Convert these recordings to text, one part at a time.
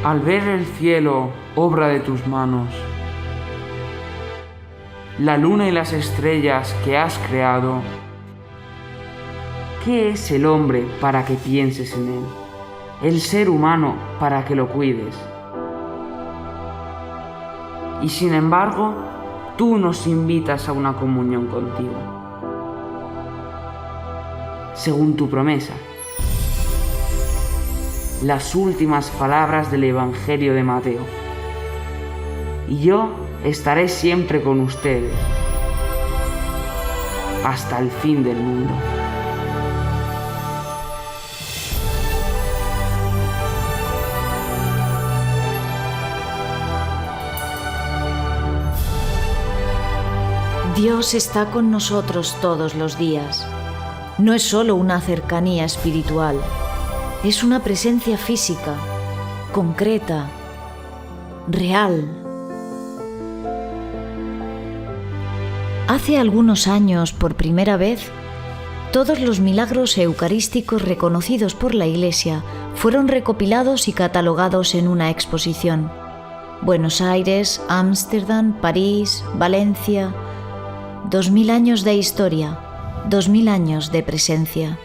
Al ver el cielo, obra de tus manos, la luna y las estrellas que has creado, ¿qué es el hombre para que pienses en él? El ser humano para que lo cuides. Y sin embargo, tú nos invitas a una comunión contigo, según tu promesa. Las últimas palabras del Evangelio de Mateo. Y yo estaré siempre con ustedes, hasta el fin del mundo. Dios está con nosotros todos los días. No es solo una cercanía espiritual, es una presencia física, concreta, real. Hace algunos años, por primera vez, todos los milagros eucarísticos reconocidos por la Iglesia fueron recopilados y catalogados en una exposición. Buenos Aires, Ámsterdam, París, Valencia. 2000 años de historia, 2000 años de presencia.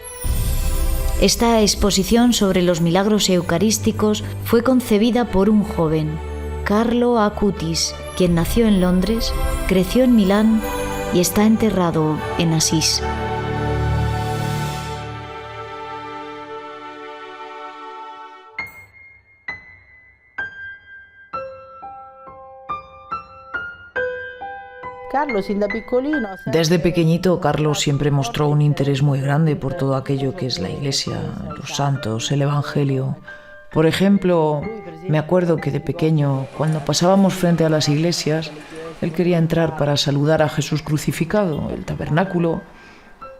Esta exposición sobre los milagros eucarísticos fue concebida por un joven, Carlo Acutis, quien nació en Londres, creció en Milán y está enterrado en Asís. Desde pequeñito, Carlos siempre mostró un interés muy grande por todo aquello que es la Iglesia, los santos, el Evangelio. Por ejemplo, me acuerdo que de pequeño, cuando pasábamos frente a las iglesias, él quería entrar para saludar a Jesús crucificado, el tabernáculo.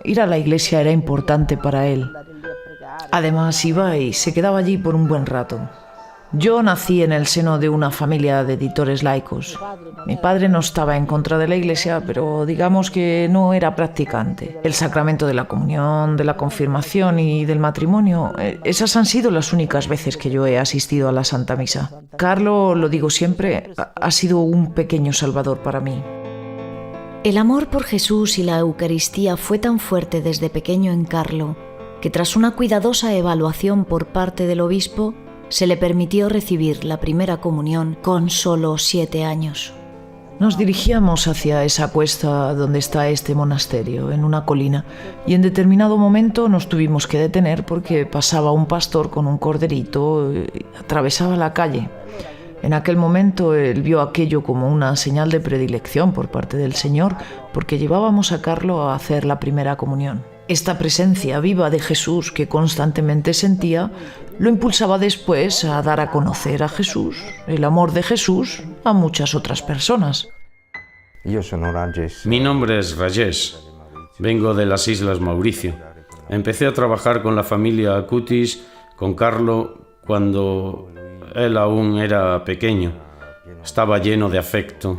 Ir a la iglesia era importante para él. Además, iba y se quedaba allí por un buen rato. Yo nací en el seno de una familia de editores laicos. Mi padre no estaba en contra de la Iglesia, pero digamos que no era practicante. El sacramento de la comunión, de la confirmación y del matrimonio, esas han sido las únicas veces que yo he asistido a la Santa Misa. Carlo, lo digo siempre, ha sido un pequeño salvador para mí. El amor por Jesús y la Eucaristía fue tan fuerte desde pequeño en Carlo, que tras una cuidadosa evaluación por parte del obispo, se le permitió recibir la primera comunión con solo 7 años. Nos dirigíamos hacia esa cuesta donde está este monasterio, en una colina, y en determinado momento nos tuvimos que detener porque pasaba un pastor con un corderito y atravesaba la calle. En aquel momento él vio aquello como una señal de predilección por parte del Señor, porque llevábamos a Carlo a hacer la primera comunión. Esta presencia viva de Jesús que constantemente sentía lo impulsaba después a dar a conocer a Jesús, el amor de Jesús, a muchas otras personas. Mi nombre es Rajesh. Vengo de las Islas Mauricio. Empecé a trabajar con la familia Acutis, con Carlo, cuando él aún era pequeño. Estaba lleno de afecto.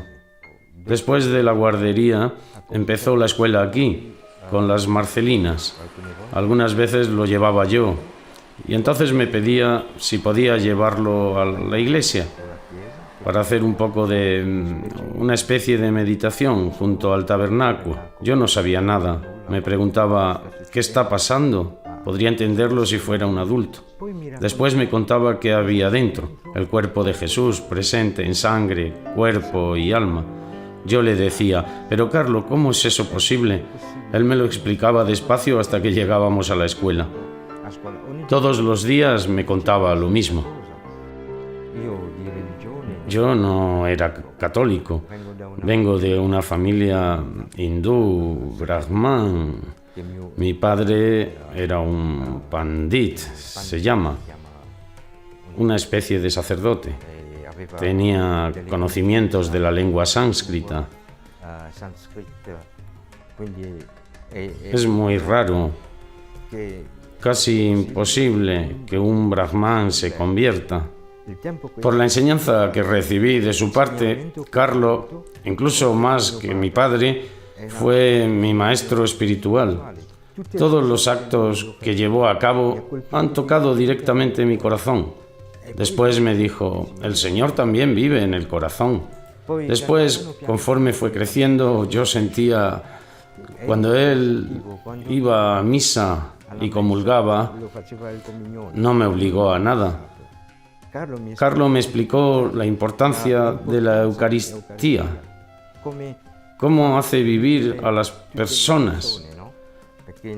Después de la guardería, empezó la escuela aquí, con las Marcelinas. Algunas veces lo llevaba yo, y entonces me pedía si podía llevarlo a la iglesia para hacer un poco de una especie de meditación junto al tabernáculo. Yo no sabía nada. Me preguntaba, ¿qué está pasando? Podría entenderlo si fuera un adulto. Después me contaba qué había dentro, el cuerpo de Jesús presente en sangre, cuerpo y alma. Yo le decía, pero Carlo, ¿cómo es eso posible? Él me lo explicaba despacio hasta que llegábamos a la escuela. Todos los días me contaba lo mismo. Yo no era católico. Vengo de una familia hindú, brahman. Mi padre era un pandit, se llama, una especie de sacerdote. Tenía conocimientos de la lengua sánscrita. Es muy raro, casi imposible que un brahman se convierta. Por la enseñanza que recibí de su parte, Carlo, incluso más que mi padre, fue mi maestro espiritual. Todos los actos que llevó a cabo han tocado directamente mi corazón. Después me dijo, el Señor también vive en el corazón. Después, conforme fue creciendo, yo sentía, cuando él iba a misa y comulgaba, no me obligó a nada. Carlo me explicó la importancia de la Eucaristía, cómo hace vivir a las personas,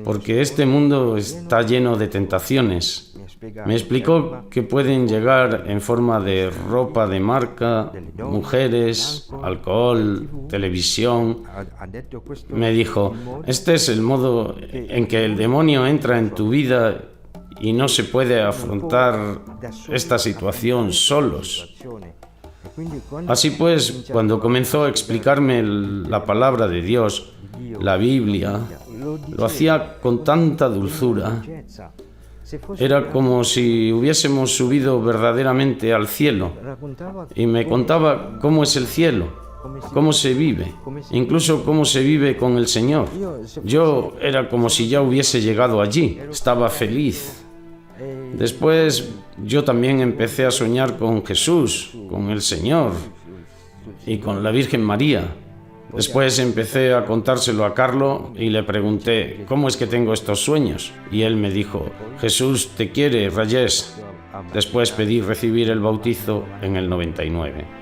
porque este mundo está lleno de tentaciones. Me explicó que pueden llegar en forma de ropa de marca, mujeres, alcohol, televisión. Me dijo, este es el modo en que el demonio entra en tu vida y no se puede afrontar esta situación solos. Así pues, cuando comenzó a explicarme la palabra de Dios, la Biblia, lo hacía con tanta dulzura. Era como si hubiésemos subido verdaderamente al cielo y me contaba cómo es el cielo, cómo se vive, incluso cómo se vive con el Señor. Yo era como si ya hubiese llegado allí, estaba feliz. Después yo también empecé a soñar con Jesús, con el Señor y con la Virgen María. Después empecé a contárselo a Carlo y le pregunté, ¿cómo es que tengo estos sueños? Y él me dijo, Jesús te quiere, Rajesh. Después pedí recibir el bautizo en el 99.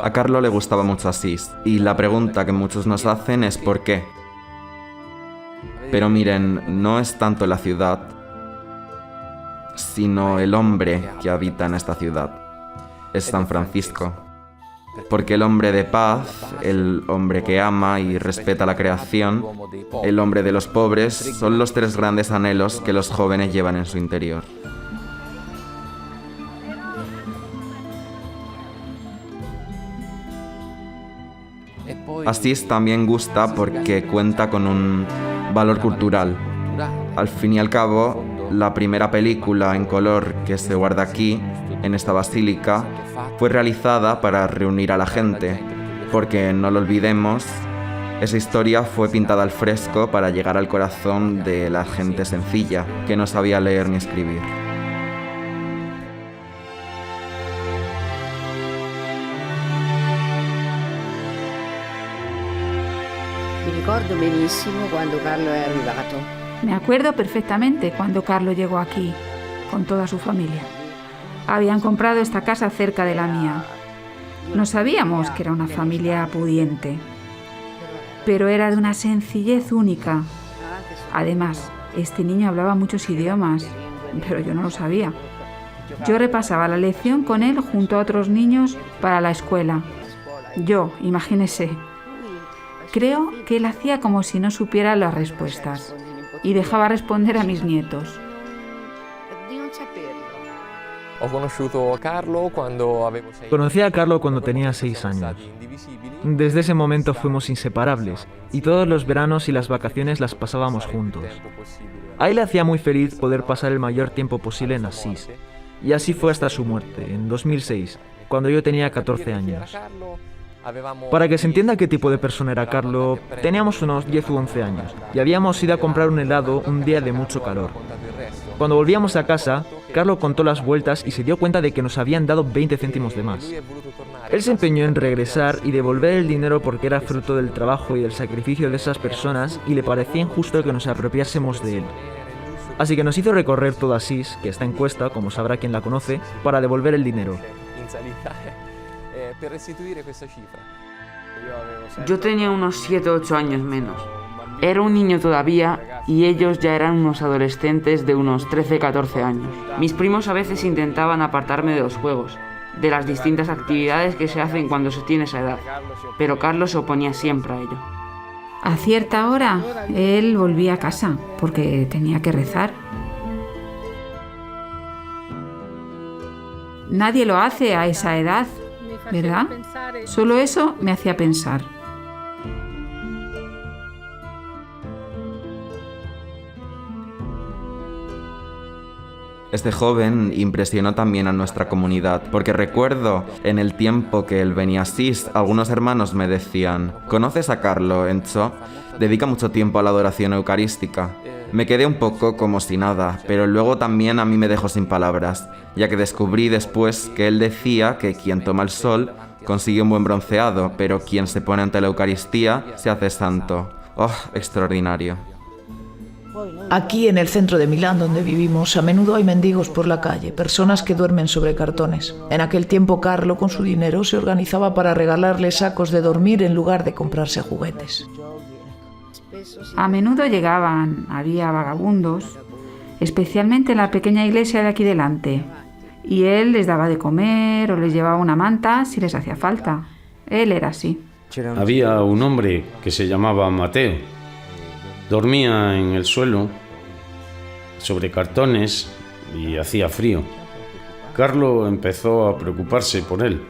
A Carlo le gustaba mucho Asís, y la pregunta que muchos nos hacen es ¿por qué? Pero miren, no es tanto la ciudad, sino el hombre que habita en esta ciudad. Es San Francisco. Porque el hombre de paz, el hombre que ama y respeta la creación, el hombre de los pobres, son los tres grandes anhelos que los jóvenes llevan en su interior. Asís también gusta porque cuenta con un valor cultural. Al fin y al cabo, la primera película en color que se guarda aquí, en esta basílica, fue realizada para reunir a la gente, porque no lo olvidemos, esa historia fue pintada al fresco para llegar al corazón de la gente sencilla, que no sabía leer ni escribir. Me acuerdo perfectamente cuando Carlo llegó aquí, con toda su familia. Habían comprado esta casa cerca de la mía. No sabíamos que era una familia pudiente, pero era de una sencillez única. Además, este niño hablaba muchos idiomas, pero yo no lo sabía. Yo repasaba la lección con él junto a otros niños para la escuela. Yo, imagínese. Creo que él hacía como si no supiera las respuestas y dejaba responder a mis nietos. Conocí a Carlo cuando tenía 6 años. Desde ese momento fuimos inseparables y todos los veranos y las vacaciones las pasábamos juntos. A él le hacía muy feliz poder pasar el mayor tiempo posible en Asís, y así fue hasta su muerte, en 2006, cuando yo tenía 14 años. Para que se entienda qué tipo de persona era Carlo, teníamos unos 10 u 11 años y habíamos ido a comprar un helado un día de mucho calor. Cuando volvíamos a casa, Carlo contó las vueltas y se dio cuenta de que nos habían dado 20 céntimos de más. Él se empeñó en regresar y devolver el dinero porque era fruto del trabajo y del sacrificio de esas personas y le parecía injusto que nos apropiásemos de él. Así que nos hizo recorrer toda Asís, que está en Cuesta, como sabrá quien la conoce, para devolver el dinero. Yo tenía unos 7 o 8 años menos. Era un niño todavía y ellos ya eran unos adolescentes de unos 13-14 años. Mis primos a veces intentaban apartarme de los juegos, de las distintas actividades que se hacen cuando se tiene esa edad, pero Carlos se oponía siempre a ello. A cierta hora, él volvía a casa porque tenía que rezar. Nadie lo hace a esa edad, ¿verdad? Solo eso me hacía pensar. Este joven impresionó también a nuestra comunidad, porque recuerdo en el tiempo que él venía a Asís, algunos hermanos me decían: ¿conoces a Carlo, Enzo? Dedica mucho tiempo a la adoración eucarística. Me quedé un poco como si nada, pero luego también a mí me dejó sin palabras, ya que descubrí después que él decía que quien toma el sol consigue un buen bronceado, pero quien se pone ante la Eucaristía se hace santo. ¡Oh, extraordinario! Aquí en el centro de Milán, donde vivimos, a menudo hay mendigos por la calle, personas que duermen sobre cartones. En aquel tiempo Carlo, con su dinero, se organizaba para regalarles sacos de dormir en lugar de comprarse juguetes. A menudo había vagabundos, especialmente en la pequeña iglesia de aquí delante, y él les daba de comer o les llevaba una manta si les hacía falta. Él era así. Había un hombre que se llamaba Mateo. Dormía en el suelo, sobre cartones, y hacía frío. Carlo empezó a preocuparse por él.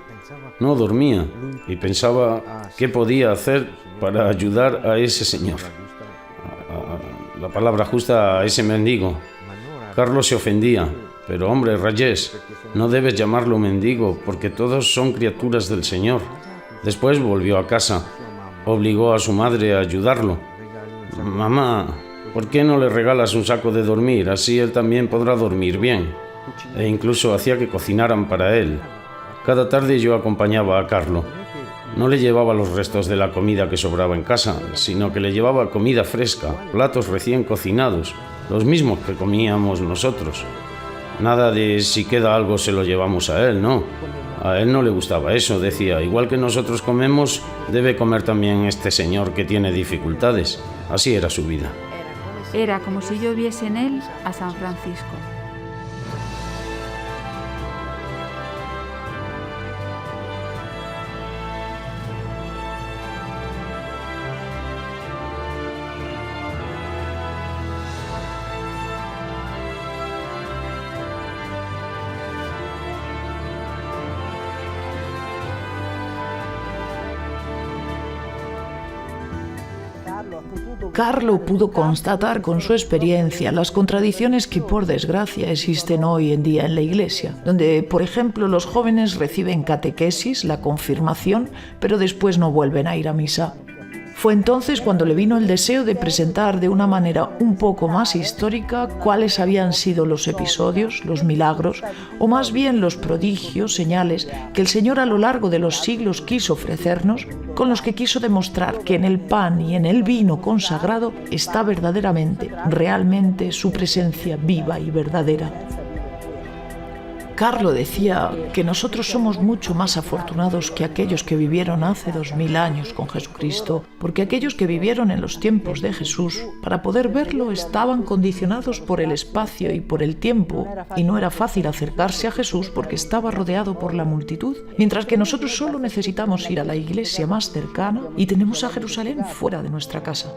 No dormía y pensaba qué podía hacer para ayudar a ese señor. La palabra justa, a ese mendigo. Carlo se ofendía. Pero hombre, Rayés, no debes llamarlo mendigo, porque todos son criaturas del Señor. Después volvió a casa. Obligó a su madre a ayudarlo. Mamá, ¿por qué no le regalas un saco de dormir? Así él también podrá dormir bien. E incluso hacía que cocinaran para él. Cada tarde yo acompañaba a Carlo. No le llevaba los restos de la comida que sobraba en casa, sino que le llevaba comida fresca, platos recién cocinados, los mismos que comíamos nosotros. Nada de si queda algo se lo llevamos a él, no. A él no le gustaba eso, decía, igual que nosotros comemos, debe comer también este señor que tiene dificultades. Así era su vida. Era como si yo viese en él a San Francisco. Carlo pudo constatar con su experiencia las contradicciones que por desgracia existen hoy en día en la iglesia, donde por ejemplo los jóvenes reciben catequesis, la confirmación, pero después no vuelven a ir a misa. Fue entonces cuando le vino el deseo de presentar de una manera un poco más histórica cuáles habían sido los episodios, los milagros, o más bien los prodigios, señales que el Señor a lo largo de los siglos quiso ofrecernos, con los que quiso demostrar que en el pan y en el vino consagrado está verdaderamente, realmente su presencia viva y verdadera. Carlo decía que nosotros somos mucho más afortunados que aquellos que vivieron hace 2000 años con Jesucristo, porque aquellos que vivieron en los tiempos de Jesús, para poder verlo, estaban condicionados por el espacio y por el tiempo, y no era fácil acercarse a Jesús porque estaba rodeado por la multitud, mientras que nosotros solo necesitamos ir a la iglesia más cercana y tenemos a Jerusalén fuera de nuestra casa.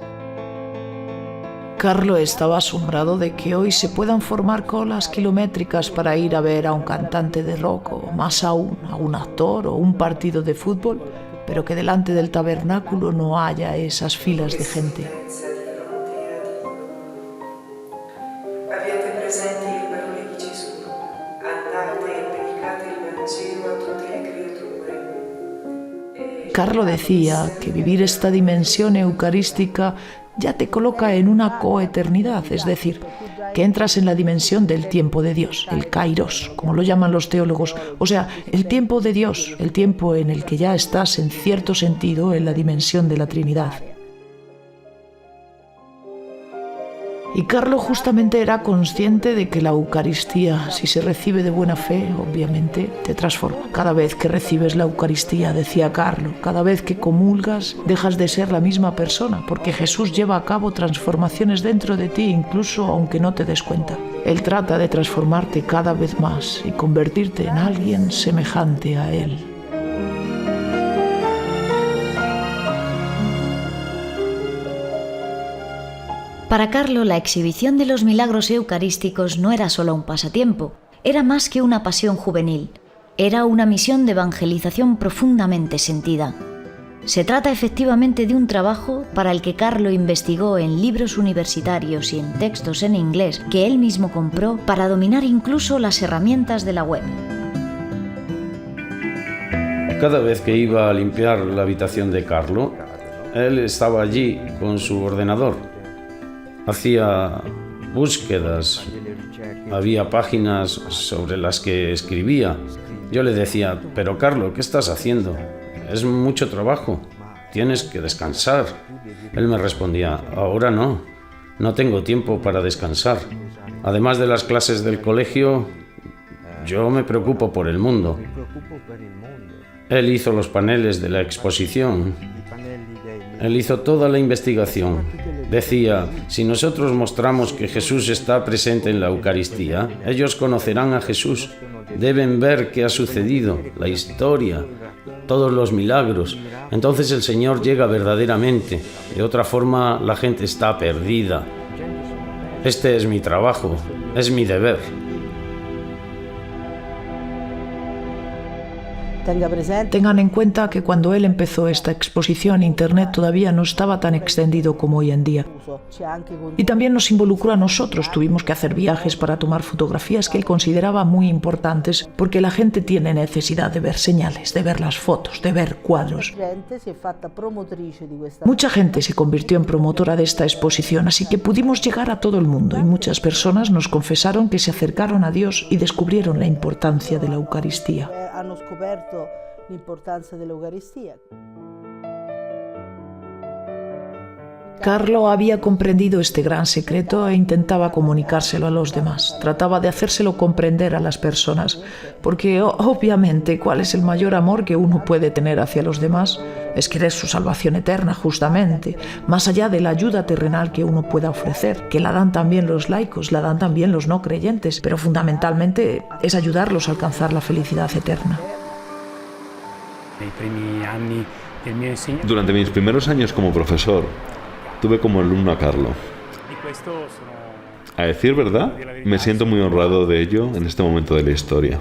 Carlo estaba asombrado de que hoy se puedan formar colas kilométricas para ir a ver a un cantante de rock o más aún a un actor o un partido de fútbol, pero que delante del tabernáculo no haya esas filas de gente. Carlo decía que vivir esta dimensión eucarística ya te coloca en una coeternidad, es decir, que entras en la dimensión del tiempo de Dios, el kairos, como lo llaman los teólogos, o sea, el tiempo de Dios, el tiempo en el que ya estás en cierto sentido en la dimensión de la Trinidad. Y Carlo justamente era consciente de que la Eucaristía, si se recibe de buena fe, obviamente, te transforma. Cada vez que recibes la Eucaristía, decía Carlo, cada vez que comulgas, dejas de ser la misma persona, porque Jesús lleva a cabo transformaciones dentro de ti, incluso aunque no te des cuenta. Él trata de transformarte cada vez más y convertirte en alguien semejante a Él. Para Carlo, la exhibición de los milagros eucarísticos no era solo un pasatiempo, era más que una pasión juvenil, era una misión de evangelización profundamente sentida. Se trata efectivamente de un trabajo para el que Carlo investigó en libros universitarios y en textos en inglés que él mismo compró para dominar incluso las herramientas de la web. Cada vez que iba a limpiar la habitación de Carlo, él estaba allí con su ordenador. Hacía búsquedas, había páginas sobre las que escribía. Yo le decía, pero Carlo, ¿qué estás haciendo? Es mucho trabajo, tienes que descansar. Él me respondía, ahora no tengo tiempo para descansar. Además de las clases del colegio, yo me preocupo por el mundo. Él hizo los paneles de la exposición. Él hizo toda la investigación. Decía, si nosotros mostramos que Jesús está presente en la Eucaristía, ellos conocerán a Jesús. Deben ver qué ha sucedido, la historia, todos los milagros. Entonces el Señor llega verdaderamente. De otra forma, la gente está perdida. Este es mi trabajo, es mi deber. Tengan en cuenta que cuando él empezó esta exposición, Internet todavía no estaba tan extendido como hoy en día. Y también nos involucró a nosotros. Tuvimos que hacer viajes para tomar fotografías que él consideraba muy importantes, porque la gente tiene necesidad de ver señales, de ver las fotos, de ver cuadros. Mucha gente se convirtió en promotora de esta exposición, así que pudimos llegar a todo el mundo y muchas personas nos confesaron que se acercaron a Dios y descubrieron la importancia de la Eucaristía. Carlo había comprendido este gran secreto e intentaba comunicárselo a los demás. Trataba de hacérselo comprender a las personas, porque obviamente, ¿cuál es el mayor amor que uno puede tener hacia los demás? Es querer su salvación eterna, justamente, más allá de la ayuda terrenal que uno pueda ofrecer, que la dan también los laicos, la dan también los no creyentes, pero fundamentalmente es ayudarlos a alcanzar la felicidad eterna. Durante mis primeros años como profesor, tuve como alumno a Carlo. A decir verdad, me siento muy honrado de ello en este momento de la historia.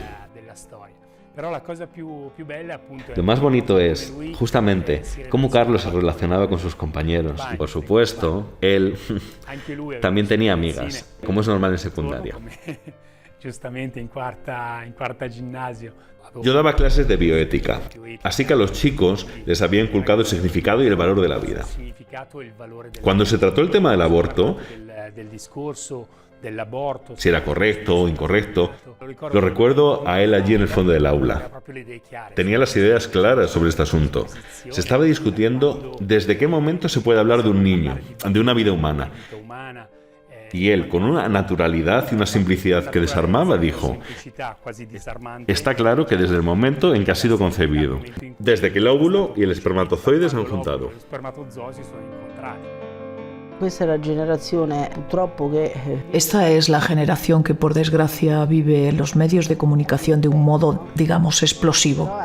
Lo más bonito es, justamente, cómo Carlo se relacionaba con sus compañeros. Y, por supuesto, él también tenía amigas, como es normal en secundaria. Yo daba clases de bioética, así que a los chicos les había inculcado el significado y el valor de la vida. Cuando se trató el tema del aborto, si era correcto o incorrecto, lo recuerdo a él allí en el fondo del aula. Tenía las ideas claras sobre este asunto. Se estaba discutiendo desde qué momento se puede hablar de un niño, de una vida humana. Y él, con una naturalidad y una simplicidad que desarmaba, dijo: está claro que desde el momento en que ha sido concebido, desde que el óvulo y el espermatozoide se han juntado. Esta es la generación que, por desgracia, vive en los medios de comunicación de un modo, digamos, explosivo.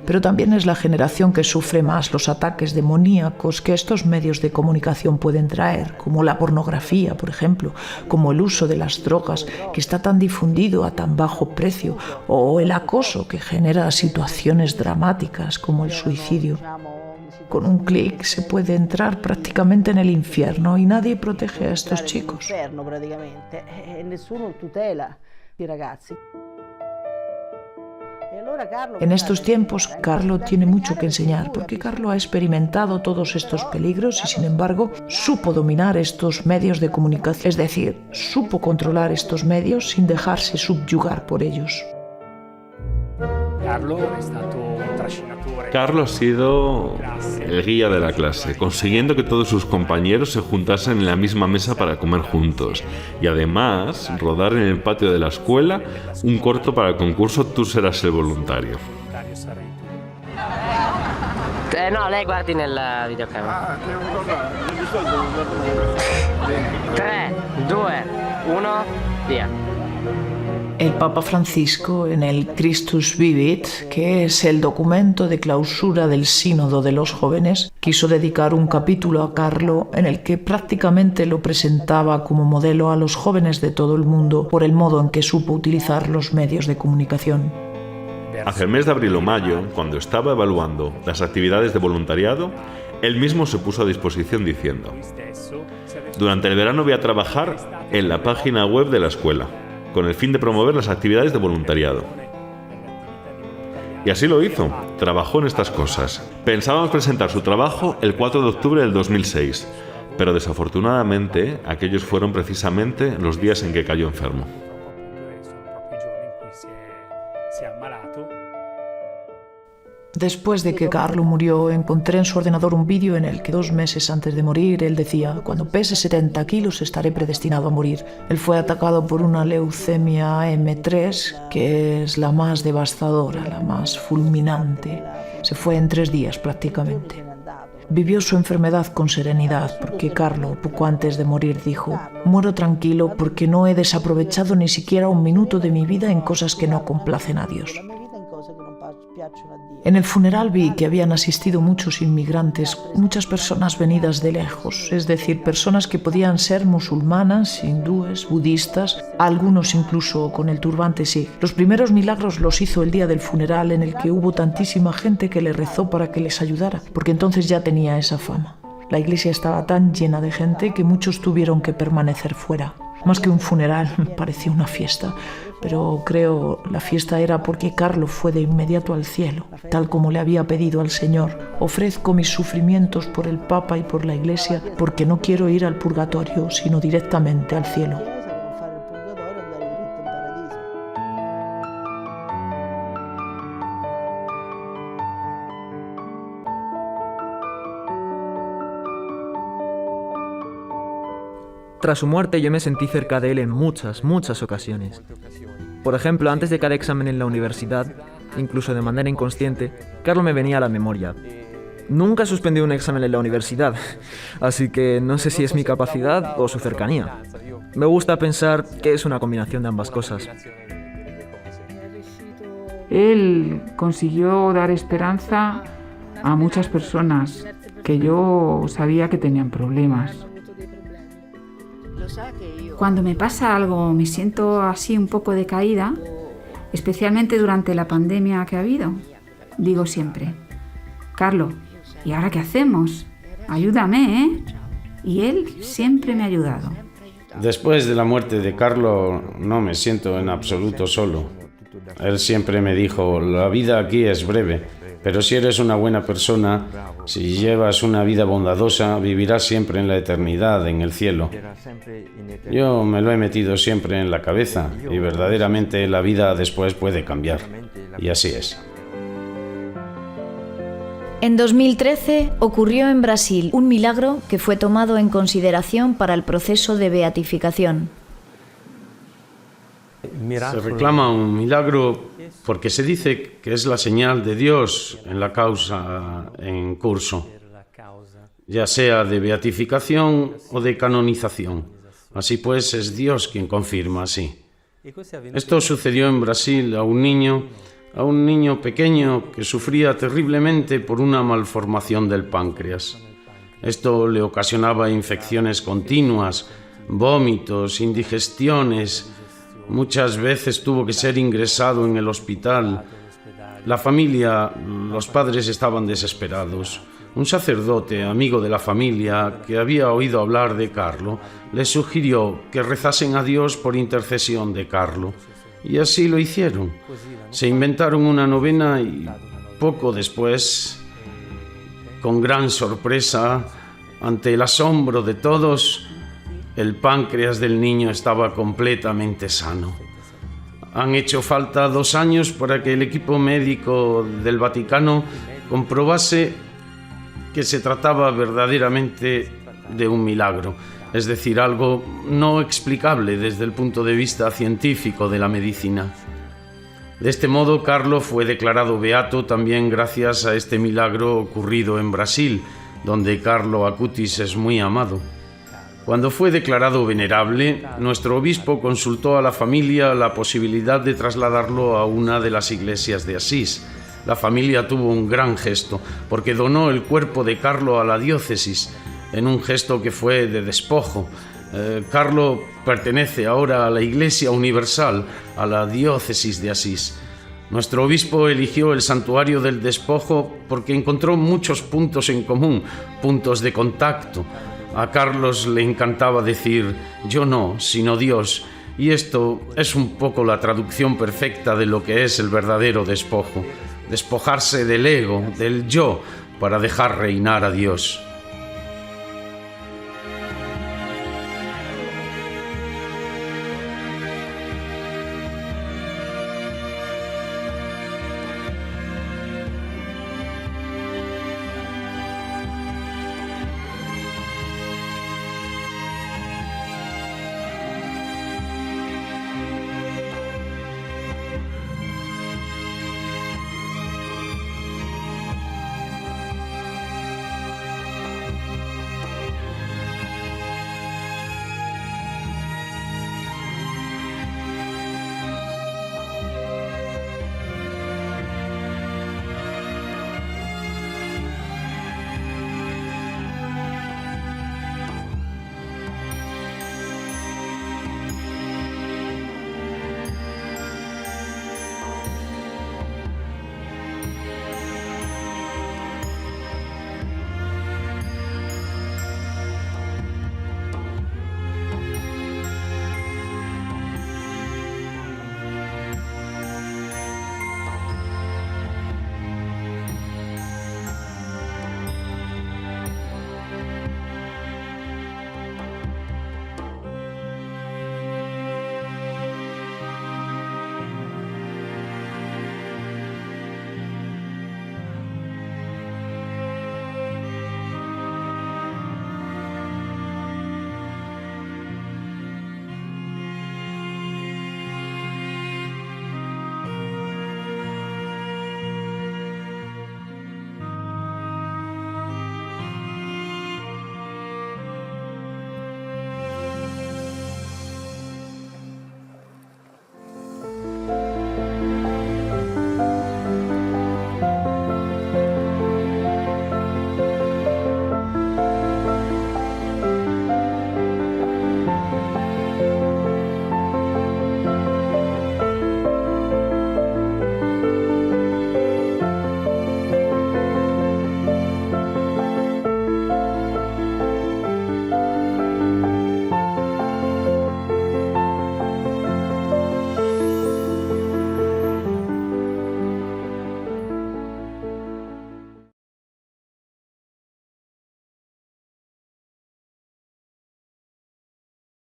Pero también es la generación que sufre más los ataques demoníacos que estos medios de comunicación pueden traer, como la pornografía, por ejemplo, como el uso de las drogas, que está tan difundido a tan bajo precio, o el acoso, que genera situaciones dramáticas como el suicidio. Con un clic se puede entrar prácticamente en el infierno y nadie protege a estos chicos. En estos tiempos, Carlo tiene mucho que enseñar, porque Carlo ha experimentado todos estos peligros y, sin embargo, supo dominar estos medios de comunicación, es decir, supo controlar estos medios sin dejarse subyugar por ellos. Carlo ha sido el guía de la clase, consiguiendo que todos sus compañeros se juntasen en la misma mesa para comer juntos y además rodar en el patio de la escuela un corto para el concurso Tú serás el voluntario. No, lei guardi nella videocamera. 3, 2, 1, via. El Papa Francisco, en el Christus Vivit, que es el documento de clausura del Sínodo de los Jóvenes, quiso dedicar un capítulo a Carlo en el que prácticamente lo presentaba como modelo a los jóvenes de todo el mundo por el modo en que supo utilizar los medios de comunicación. Hacia el mes de abril o mayo, cuando estaba evaluando las actividades de voluntariado, él mismo se puso a disposición diciendo: durante el verano voy a trabajar en la página web de la escuela, con el fin de promover las actividades de voluntariado. Y así lo hizo, trabajó en estas cosas. Pensábamos presentar su trabajo el 4 de octubre del 2006, pero desafortunadamente aquellos fueron precisamente los días en que cayó enfermo. Después de que Carlo murió, encontré en su ordenador un vídeo en el que 2 meses antes de morir, él decía: cuando pese 70 kilos estaré predestinado a morir. Él fue atacado por una leucemia M3, que es la más devastadora, la más fulminante. Se fue en 3 días prácticamente. Vivió su enfermedad con serenidad, porque Carlo, poco antes de morir, dijo: muero tranquilo porque no he desaprovechado ni siquiera un minuto de mi vida en cosas que no complacen a Dios. En el funeral vi que habían asistido muchos inmigrantes, muchas personas venidas de lejos, es decir, personas que podían ser musulmanas, hindúes, budistas, algunos incluso con el turbante sikh. Los primeros milagros los hizo el día del funeral, en el que hubo tantísima gente que le rezó para que les ayudara, porque entonces ya tenía esa fama. La iglesia estaba tan llena de gente que muchos tuvieron que permanecer fuera. Más que un funeral, parecía una fiesta, pero creo la fiesta era porque Carlo fue de inmediato al cielo, tal como le había pedido al Señor: ofrezco mis sufrimientos por el Papa y por la Iglesia, porque no quiero ir al purgatorio, sino directamente al cielo. Tras su muerte yo me sentí cerca de él en muchas ocasiones. Por ejemplo, antes de cada examen en la universidad, incluso de manera inconsciente, Carlo me venía a la memoria. Nunca suspendí un examen en la universidad, así que no sé si es mi capacidad o su cercanía. Me gusta pensar que es una combinación de ambas cosas. Él consiguió dar esperanza a muchas personas que yo sabía que tenían problemas. Cuando me pasa algo, me siento así un poco decaída, especialmente durante la pandemia que ha habido. Digo siempre: Carlo, ¿y ahora qué hacemos? Ayúdame, ¿eh? Y él siempre me ha ayudado. Después de la muerte de Carlo, no me siento en absoluto solo. Él siempre me dijo: la vida aquí es breve, pero si eres una buena persona, si llevas una vida bondadosa, vivirás siempre en la eternidad, en el cielo. Yo me lo he metido siempre en la cabeza, y verdaderamente la vida después puede cambiar. Y así es. En 2013 ocurrió en Brasil un milagro que fue tomado en consideración para el proceso de beatificación. Se reclama un milagro porque se dice que es la señal de Dios en la causa en curso, ya sea de beatificación o de canonización. Así pues, es Dios quien confirma así. Esto sucedió en Brasil a un niño pequeño que sufría terriblemente por una malformación del páncreas. Esto le ocasionaba infecciones continuas, vómitos, indigestiones. Muchas veces tuvo que ser ingresado en el hospital. La familia, los padres estaban desesperados. Un sacerdote, amigo de la familia, que había oído hablar de Carlo, les sugirió que rezasen a Dios por intercesión de Carlo. Y así lo hicieron. Se inventaron una novena y poco después, con gran sorpresa, ante el asombro de todos, el páncreas del niño estaba completamente sano. Han hecho falta 2 años para que el equipo médico del Vaticano comprobase que se trataba verdaderamente de un milagro, es decir, algo no explicable desde el punto de vista científico de la medicina. De este modo, Carlo fue declarado beato también gracias a este milagro ocurrido en Brasil, donde Carlo Acutis es muy amado. Cuando fue declarado venerable, nuestro obispo consultó a la familia la posibilidad de trasladarlo a una de las iglesias de Asís. La familia tuvo un gran gesto, porque donó el cuerpo de Carlo a la diócesis, en un gesto que fue de despojo. Carlo pertenece ahora a la Iglesia Universal, a la diócesis de Asís. Nuestro obispo eligió el santuario del despojo porque encontró muchos puntos en común, puntos de contacto. A Carlos le encantaba decir, yo no, sino Dios, y esto es un poco la traducción perfecta de lo que es el verdadero despojo. Despojarse del ego, del yo, para dejar reinar a Dios.